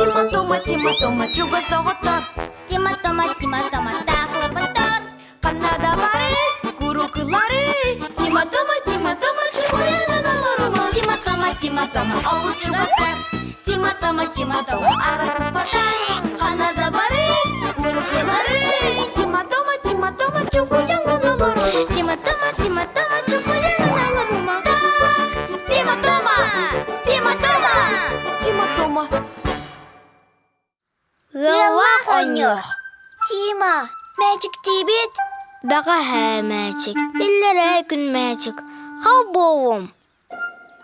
Тима-тома, чугас тоғыттар. Тима-тома, тақлы бұттар. Қанада бары, күру қылары. Тима-тома, чуғаяңын аларыма. Тима-тома, Ауыз чугастар. Тима-тома, Арасыз батар. Қанада бары, күру қылары. Тима-тома, чуғаяңын аларыма. Тима-тома, чукуяңын аларыма. Тима-тома. Гыллах оньох. Тима, мәчік тибет. Баға мәчік. Иллері күн мәчік. Қау болым.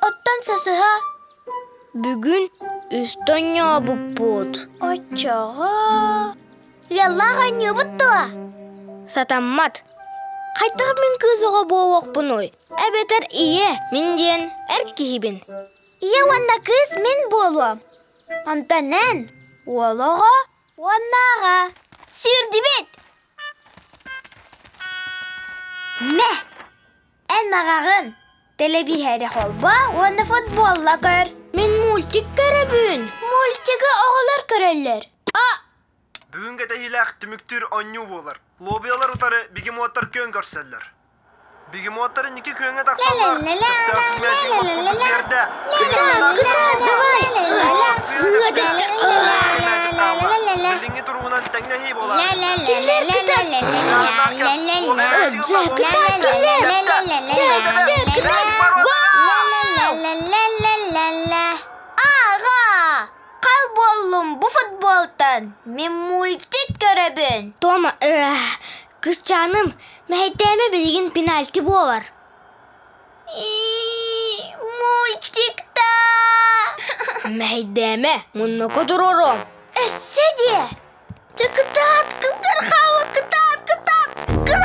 Оттан сасыға. Бүгін үстоньо бұппут. Очоға. Гыллах оньо бұттыла. Сатаммат. Қайтығы мен кызыға болуақ бұной. Әбетер ие, менден әркейбін. Ие онна кыз мен болуам. Антанен, олаға, оннаға. Сүйірді бет. Мә, ән ағағын. Телебихәрі қолба, оны футболла көр. Мен мультик көрөбүн. Мультигі оғылар көрелер. Бүгінгі дәйіләқ түміктір аню болар. Лобиялар ұтары бігемоттар көн көрселер. Бігемоттары неке көнге тақсалар. Біліңі тұрғынан тәңнәхей болар. Аға, қал болым бұ футболтан. Мен мультик көрөбүн. Тома, кыз жаным, мәйтәме білген пенальти болар. Мультикта. Мәйдәме, мұны көтірором. Өссе де. Чықытат, кыздар хава, кытат.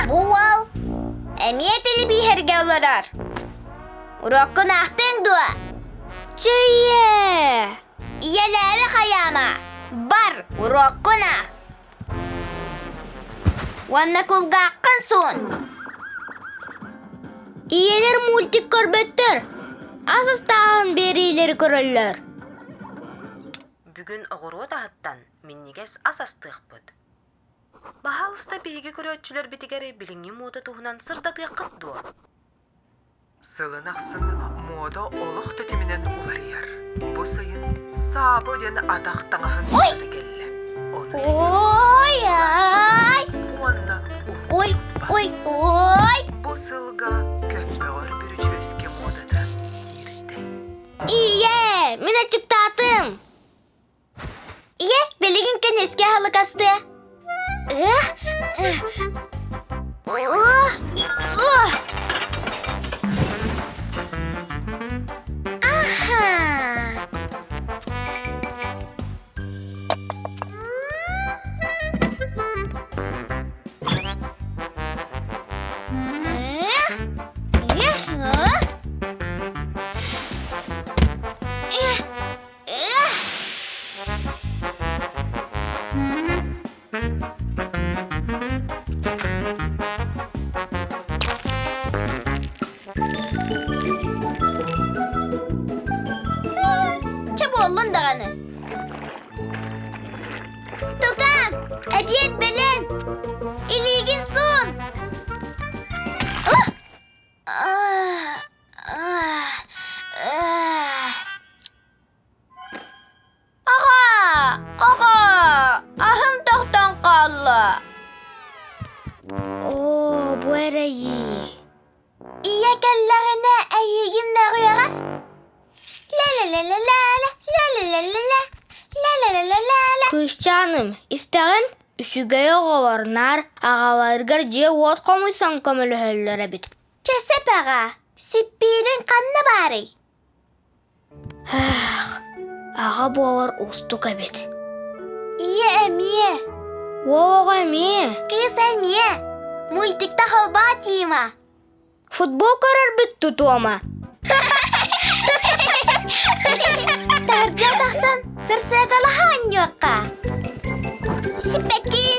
Буал. Әмие телебихерге оларар. Уроккын ақтың дуа. Чие! Иеләві қаяма. Бар, уроккын ақ. Уанна кулға аққын сон. Иелер мультик көрбеттір. Асыстағын берейлер көрілер. Бүгін оғыру тағыттан меннегес асастық бұд. Бахалыста бейге көрөтчілер бітігері біліңе мода туғынан сырдатыға қыттуы. Сылын ақсын мода олық төтемінен олар ер. Бұ сайын сабы дені атақтаңағын өті келі. Ой-ай. Онна Ой. бұ сылға көппеғыр бір жөске модада ерді. Ие, мен açıktatım. Ие, белеген кәнеске халық асты. Çabolun dağını. Tukam, ediyet belin. İligin sun. Ağa, ahım tohtan qallı. Oo, bu ara iyi. İye kellerine eyyigin veriyor. Kız canım, isteğin üsügeye oğalarnar, ağalargar je ot komuysan kömülü höllere bit. Çesep ağa, sippirin kanını bari. Ağa boğar ustuk ebit. İye emiye. Oğ emi, Kız emiye. Multikta halba tiyma. futbol körer bit tutuma. Tarca dağsan, sırsağala hanyokka. Sipekin.